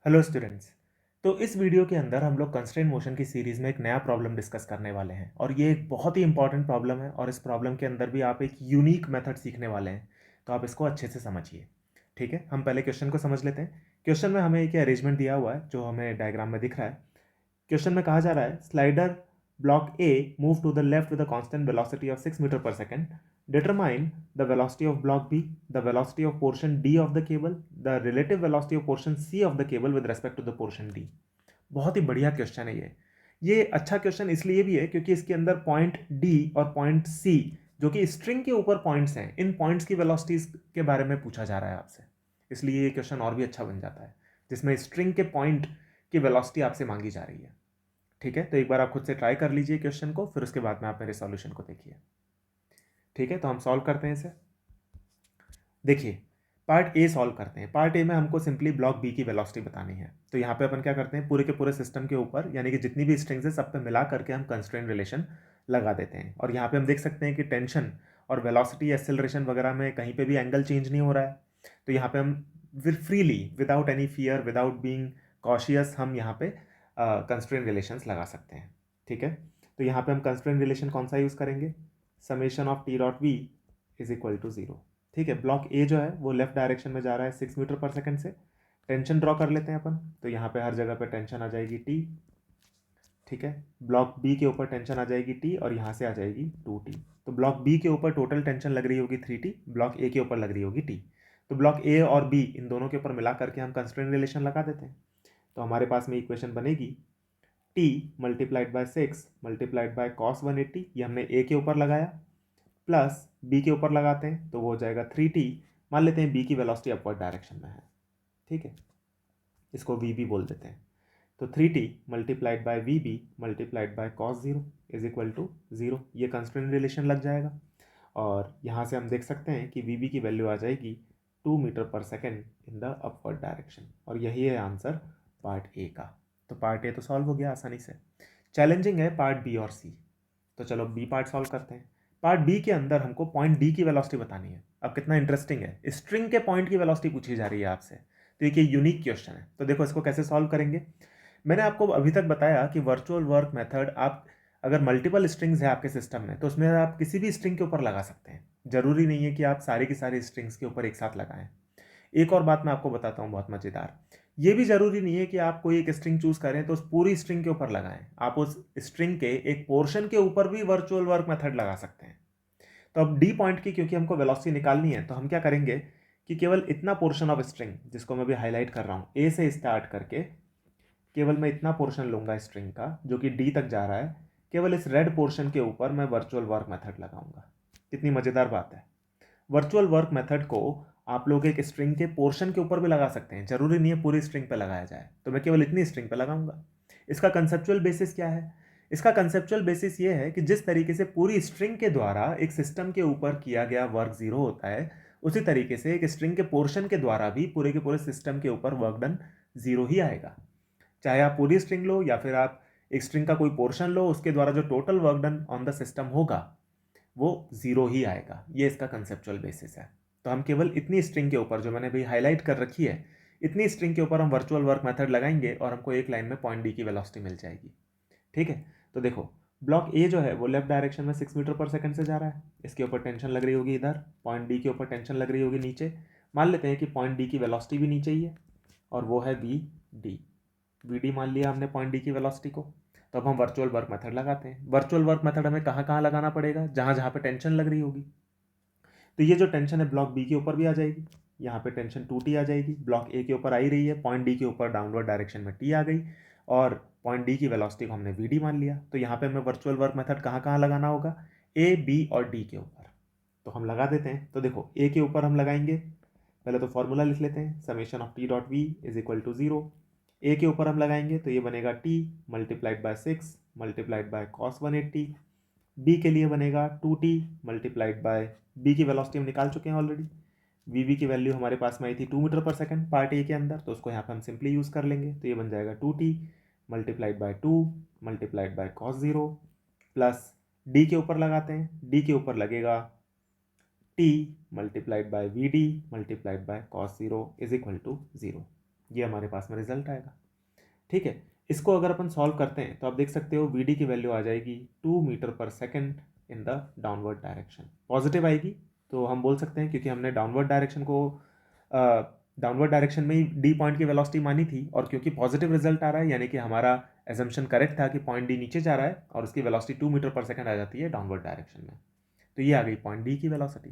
Hello students. तो इस video के अंदर हम लोग कंस्ट्रेंट मोशन की सीरीज़ में एक नया प्रॉब्लम डिस्कस करने वाले हैं और ये एक बहुत ही इंपॉर्टेंट प्रॉब्लम है और इस प्रॉब्लम के अंदर भी आप एक यूनिक मेथड सीखने वाले हैं। तो आप इसको अच्छे से समझिए। ठीक है, हम पहले क्वेश्चन को समझ लेते हैं। क्वेश्चन में हमें एक अरेंजमेंट दिया हुआ है जो हमें डायग्राम में दिख रहा है। क्वेश्चन में कहा जा रहा है slider block A move to the left with a constant velocity of 6 metre per second. Determine the velocity of block B, the velocity of portion D of the cable, the relative velocity of portion C of the cable with respect to the portion D. बहुत ही बढ़िया question है ये अच्छा question इसलिए भी है क्योंकि इसके अंदर पॉइंट डी और पॉइंट सी जो कि स्ट्रिंग के ऊपर पॉइंट्स हैं, इन पॉइंट्स की वेलोसिटीज के बारे में पूछा जा रहा है आपसे। इसलिए ये क्वेश्चन और भी अच्छा बन जाता है जिसमें स्ट्रिंग के पॉइंट की वेलोसिटी आपसे मांगी जा रही है। ठीक है, तो एक बार आप खुद से ट्राई कर लीजिए क्वेश्चन को, फिर उसके बाद में आप मेरे सॉल्यूशन को देखिए। ठीक है, तो हम सॉल्व करते हैं इसे। देखिए, पार्ट ए सॉल्व करते हैं। पार्ट ए में हमको सिंपली ब्लॉक बी की वेलोसिटी बतानी है। तो यहाँ पे अपन क्या करते हैं, पूरे के पूरे सिस्टम के ऊपर यानी कि जितनी भी स्ट्रिंग्स है सब पे मिला करके हम कंस्ट्रेंट रिलेशन लगा देते हैं। और यहाँ पे हम देख सकते हैं कि टेंशन और वेलोसिटी एक्सेलरेशन वगैरह में कहीं पे भी एंगल चेंज नहीं हो रहा है। तो यहाँ पे हम freely without any fear without being cautious हम यहाँ पे कंस्ट्रेंट रिलेशंस लगा सकते हैं। ठीक है, तो यहाँ पे हम कंस्ट्रेंट रिलेशन कौन सा यूज़ करेंगे, summation of T dot we is equal to zero. ठीक है, ब्लॉक ए जो है वो लेफ्ट डायरेक्शन में जा रहा है 6 मीटर पर सेकंड से। टेंशन ड्रॉ कर लेते हैं अपन, तो यहाँ पे हर जगह पे टेंशन आ जाएगी टी। ठीक है, ब्लॉक बी के ऊपर टेंशन आ जाएगी टी और यहाँ से आ जाएगी 2t। तो ब्लॉक बी के ऊपर टोटल टेंशन लग रही होगी 3t, ब्लॉक ए के ऊपर लग रही होगी टी। तो ब्लॉक ए और बी इन दोनों के ऊपर मिला करके हम कंस्ट्रेंट रिलेशन लगा देते हैं। तो हमारे पास में इक्वेशन बनेगी T multiplied by 6 multiplied by cos 180, ये हमने ए के ऊपर लगाया, प्लस बी के ऊपर लगाते हैं तो वो हो जाएगा 3t। मान लेते हैं बी की वेलोसिटी अपवर्ड डायरेक्शन में है। ठीक है, इसको वी बी बोल देते हैं। तो 3t multiplied by v b multiplied by cos zero is equal to zero, ये कंस्ट्रेंट रिलेशन लग जाएगा। और यहाँ से हम देख सकते हैं कि वी बी की वैल्यू आ जाएगी 2 metre per second in the upward direction. और यही है आंसर पार्ट ए का। तो पार्ट ए तो सॉल्व हो गया आसानी से। चैलेंजिंग है पार्ट बी और सी। तो चलो बी पार्ट सॉल्व करते हैं। पार्ट बी के अंदर हमको पॉइंट डी की वेलोसिटी बतानी है। अब कितना इंटरेस्टिंग है, स्ट्रिंग के पॉइंट की वेलोसिटी पूछी जा रही है आपसे। तो ये यूनिक क्वेश्चन है। तो देखो इसको कैसे सॉल्व करेंगे। मैंने आपको अभी तक बताया कि वर्चुअल वर्क मेथड आप अगर मल्टीपल स्ट्रिंग्स है आपके सिस्टम में तो उसमें आप किसी भी स्ट्रिंग के ऊपर लगा सकते हैं। जरूरी नहीं है कि आप सारी की सारी स्ट्रिंग्स के ऊपर एक साथ लगाएं। एक और बात मैं आपको बताता हूँ बहुत मजेदार, ये भी जरूरी नहीं है कि आप कोई एक स्ट्रिंग चूज करें तो उस पूरी स्ट्रिंग के ऊपर लगाएं। आप उस स्ट्रिंग के एक पोर्शन के ऊपर भी वर्चुअल वर्क मेथड लगा सकते हैं। तो अब डी पॉइंट की क्योंकि हमको वेलोसिटी निकालनी है तो हम क्या करेंगे कि केवल इतना पोर्शन ऑफ स्ट्रिंग जिसको मैं भी हाईलाइट कर रहा हूँ, ए से स्टार्ट करके केवल मैं इतना पोर्शन लूंगा स्ट्रिंग का जो कि डी तक जा रहा है, केवल इस रेड पोर्शन के ऊपर मैं वर्चुअल वर्क मेथड लगाऊंगा। कितनी मजेदार बात है। वर्चुअल वर्क मेथड को आप लोग एक स्ट्रिंग के पोर्शन के ऊपर भी लगा सकते हैं, जरूरी नहीं है पूरी स्ट्रिंग पे लगाया जाए। तो मैं केवल इतनी स्ट्रिंग पे लगाऊंगा। इसका कंसेप्चुअल बेसिस क्या है, इसका कंसेप्चुअल बेसिस ये है कि जिस तरीके से पूरी स्ट्रिंग के द्वारा एक सिस्टम के ऊपर किया गया वर्क जीरो होता है, उसी तरीके से एक स्ट्रिंग के पोर्शन के द्वारा भी पूरे के पूरे सिस्टम के ऊपर वर्क डन जीरो ही आएगा। चाहे आप पूरी स्ट्रिंग लो या फिर आप एक स्ट्रिंग का कोई पोर्शन लो, उसके द्वारा जो total work done on the system होगा वो जीरो ही आएगा। ये इसका कंसेप्चुअल बेसिस है। तो हम केवल इतनी स्ट्रिंग के ऊपर जो मैंने भी हाईलाइट कर रखी है, इतनी स्ट्रिंग के ऊपर हम वर्चुअल वर्क मेथड लगाएंगे और हमको एक लाइन में पॉइंट डी की वेलोसिटी मिल जाएगी। ठीक है, तो देखो ब्लॉक ए जो है वो लेफ्ट डायरेक्शन में 6 मीटर पर सेकंड से जा रहा है। इसके ऊपर टेंशन लग रही होगी इधर, पॉइंट डी के ऊपर टेंशन लग रही होगी नीचे। मान लेते हैं कि पॉइंट डी की वेलोसिटी भी नीचे ही है और वो है वी डी। वी डी मान लिया हमने पॉइंट डी की वेलोसिटी को। तो अब हम वर्चुअल वर्क मेथड लगाते हैं। वर्चुअल वर्क मेथड हमें कहाँ कहाँ लगाना पड़ेगा, जहाँ जहाँ पे टेंशन लग रही होगी। तो ये जो टेंशन है ब्लॉक बी के ऊपर भी आ जाएगी, यहाँ पे टेंशन 2t आ जाएगी। ब्लॉक ए के ऊपर आई रही है, पॉइंट डी के ऊपर डाउनवर्ड डायरेक्शन में टी आ गई और पॉइंट डी की वेलोसिटी को हमने वी डी मान लिया। तो यहाँ पे हमें वर्चुअल वर्क मेथड कहाँ कहाँ लगाना होगा, ए बी और डी के ऊपर। तो हम लगा देते हैं। तो देखो ए के ऊपर हम लगाएंगे, पहले तो फॉर्मूला लिख लेते हैं, summation of T dot we is equal to zero. A के ऊपर हम लगाएंगे तो ये बनेगा T multiplied by 6 multiplied by cos 180। B के लिए बनेगा 2t मल्टीप्लाइड बाय बी की वेलोसिटी हम निकाल चुके हैं ऑलरेडी। वी बी की वैल्यू हमारे पास में आई थी 2 metre per second part A के अंदर, तो उसको यहाँ पे हम सिंपली यूज़ कर लेंगे। तो ये बन जाएगा 2t multiplied by 2 multiplied by cos zero, plus d के ऊपर लगाते हैं, डी के ऊपर लगेगा t multiplied by v d multiplied by cos zero is equal to zero. ये हमारे पास में रिजल्ट आएगा। ठीक है, इसको अगर अपन सॉल्व करते हैं तो आप देख सकते हो वी डी की वैल्यू आ जाएगी 2 metre per second in the downward direction. Positive आएगी तो हम बोल सकते हैं, क्योंकि हमने डाउनवर्ड डायरेक्शन में ही डी पॉइंट की वेलोसिटी मानी थी, और क्योंकि पॉजिटिव रिजल्ट आ रहा है यानी कि हमारा एजम्पशन करेक्ट था कि पॉइंट डी नीचे जा रहा है और उसकी वेलोसिटी 2 मीटर पर सेकेंड आ जाती है डाउनवर्ड डायरेक्शन में। तो ये आ गई पॉइंट डी की वेलोसिटी,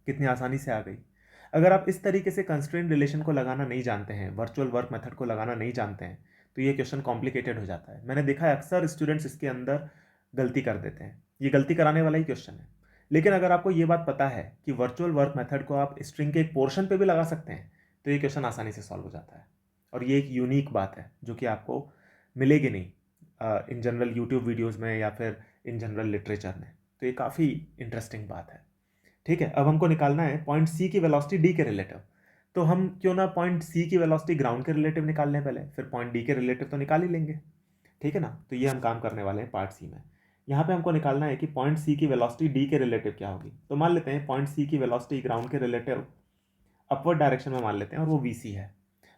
कितनी आसानी से आ गई। अगर आप इस तरीके से कंस्ट्रेंट रिलेशन को लगाना नहीं जानते हैं, वर्चुअल वर्क मेथड को लगाना नहीं जानते हैं, तो ये क्वेश्चन कॉम्प्लिकेटेड हो जाता है। मैंने देखा है अक्सर स्टूडेंट्स इसके अंदर गलती कर देते हैं, ये गलती कराने वाला ही क्वेश्चन है। लेकिन अगर आपको ये बात पता है कि वर्चुअल वर्क मेथड को आप स्ट्रिंग के एक पोर्शन पे भी लगा सकते हैं, तो ये क्वेश्चन आसानी से सॉल्व हो जाता है। और ये एक यूनिक बात है जो कि आपको मिलेगी नहीं इन जनरल यूट्यूब वीडियोज़ में या फिर इन जनरल लिटरेचर में। तो ये काफ़ी इंटरेस्टिंग बात है। ठीक है, अब हमको निकालना है पॉइंट सी की वेलोसिटी डी के रिलेटिव। तो हम क्यों ना पॉइंट सी की वेलोसिटी ग्राउंड के रिलेटिव निकाल लें पहले, फिर पॉइंट डी के रिलेटिव तो निकाल ही लेंगे। ठीक है ना, तो ये हम काम करने वाले हैं पार्ट सी में। यहाँ पे हमको निकालना है कि पॉइंट सी की वेलोसिटी डी के रिलेटिव क्या होगी। तो मान लेते हैं पॉइंट सी की वेलोसिटी ग्राउंड के रिलेटिव अपवर्ड डायरेक्शन में मान लेते हैं और वो वी सी है।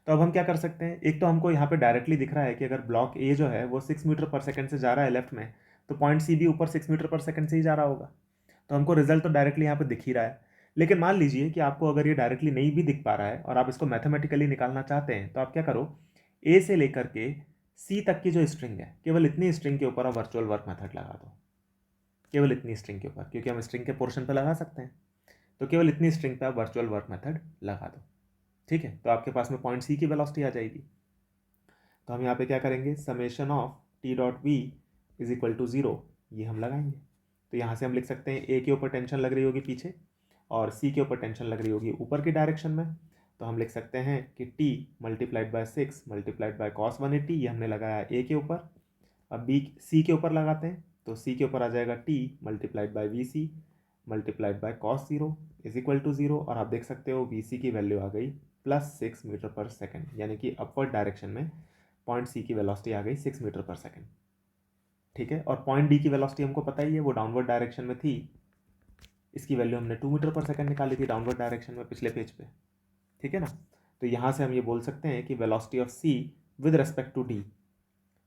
तो अब हम क्या कर सकते हैं, एक तो हमको यहाँ पे डायरेक्टली दिख रहा है कि अगर ब्लॉक ए जो है वो 6 मीटर पर सेकंड से जा रहा है लेफ्ट में, तो पॉइंट सी भी ऊपर 6 मीटर पर सेकंड से ही जा रहा होगा। तो हमको रिजल्ट तो डायरेक्टली यहाँ पे दिख ही रहा है। लेकिन मान लीजिए कि आपको अगर ये डायरेक्टली नहीं भी दिख पा रहा है और आप इसको मैथमेटिकली निकालना चाहते हैं, तो आप क्या करो, ए से लेकर के सी तक की जो स्ट्रिंग है, केवल इतनी स्ट्रिंग के ऊपर आप वर्चुअल वर्क मेथड लगा दो। केवल इतनी स्ट्रिंग के ऊपर, क्योंकि हम स्ट्रिंग के पोर्शन पर लगा सकते हैं, तो केवल इतनी स्ट्रिंग पे आप वर्चुअल वर्क मेथड लगा दो। ठीक है, तो आपके पास में पॉइंट सी की वेलोसिटी आ जाएगी। तो हम यहाँ पे क्या करेंगे, summation of T dot we is equal to 0, ये हम लगाएंगे। तो यहाँ से हम लिख सकते हैं ए के ऊपर टेंशन लग रही होगी पीछे और सी के ऊपर टेंशन लग रही होगी ऊपर की डायरेक्शन में। तो हम लिख सकते हैं कि T multiplied by 6 multiplied by cos 180, ये हमने लगाया ए के ऊपर। अब बी सी के ऊपर लगाते हैं, तो सी के ऊपर आ जाएगा t multiplied by v c multiplied by cos 0 is equal to 0। और आप देख सकते हो वी सी की वैल्यू आ गई +6 मीटर पर सेकेंड, यानी कि अपवर्ड डायरेक्शन में पॉइंट सी की वेलोसिटी आ गई 6 मीटर पर सेकेंड। ठीक है, और पॉइंट डी की वेलोसिटी हमको पता ही है, वो डाउनवर्ड डायरेक्शन में थी, इसकी वैल्यू हमने 2 मीटर पर सेकेंड निकाली थी डाउनवर्ड डायरेक्शन में पिछले पेज पे। ठीक है ना, तो यहाँ से हम ये बोल सकते हैं कि velocity of C with respect to d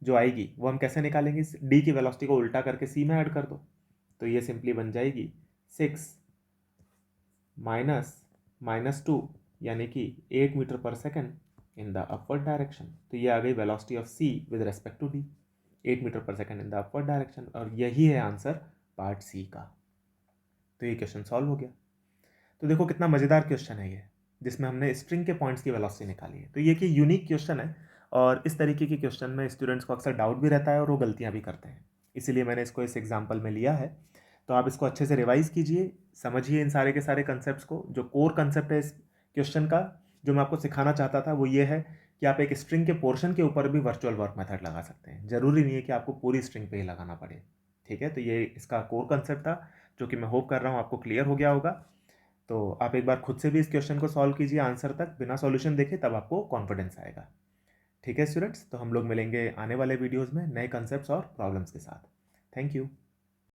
जो आएगी वो हम कैसे निकालेंगे, डी की वेलोसिटी को उल्टा करके सी में ऐड कर दो। तो ये सिंपली बन जाएगी 6 -2 यानी कि 8 metre per second in the upward direction. तो ये आ गई velocity of C with respect to D, 8 metre per second in the upward direction. और यही है आंसर पार्ट सी का। तो ये क्वेश्चन सॉल्व हो गया। तो देखो कितना मज़ेदार क्वेश्चन है ये, जिसमें हमने स्ट्रिंग के पॉइंट्स की वेलोसिटी निकाली है। तो ये कि यूनिक क्वेश्चन है, और इस तरीके के क्वेश्चन में स्टूडेंट्स को अक्सर डाउट भी रहता है और वो गलतियाँ भी करते हैं, इसीलिए मैंने इसको इस एग्जाम्पल में लिया है। तो आप इसको अच्छे से रिवाइज कीजिए, समझिए इन सारे के सारे कंसेप्ट को। जो कोर कंसेप्ट है इस क्वेश्चन का, जो मैं आपको सिखाना चाहता था, वो ये है कि आप एक स्ट्रिंग के पोर्शन के ऊपर भी वर्चुअल वर्क मेथड लगा सकते हैं। ज़रूरी नहीं है कि आपको पूरी स्ट्रिंग पे ही लगाना पड़े। ठीक है, तो ये इसका कोर कंसेप्ट था, जो कि मैं होप कर रहा हूँ आपको क्लियर हो गया होगा। तो आप एक बार खुद से भी इस क्वेश्चन को सॉल्व कीजिए आंसर तक बिना सॉल्यूशन देखे, तब आपको कॉन्फिडेंस आएगा। ठीक है स्टूडेंट्स, तो हम लोग मिलेंगे आने वाले वीडियोज़ में नए कंसेप्ट्स और प्रॉब्लम्स के साथ। Thank you.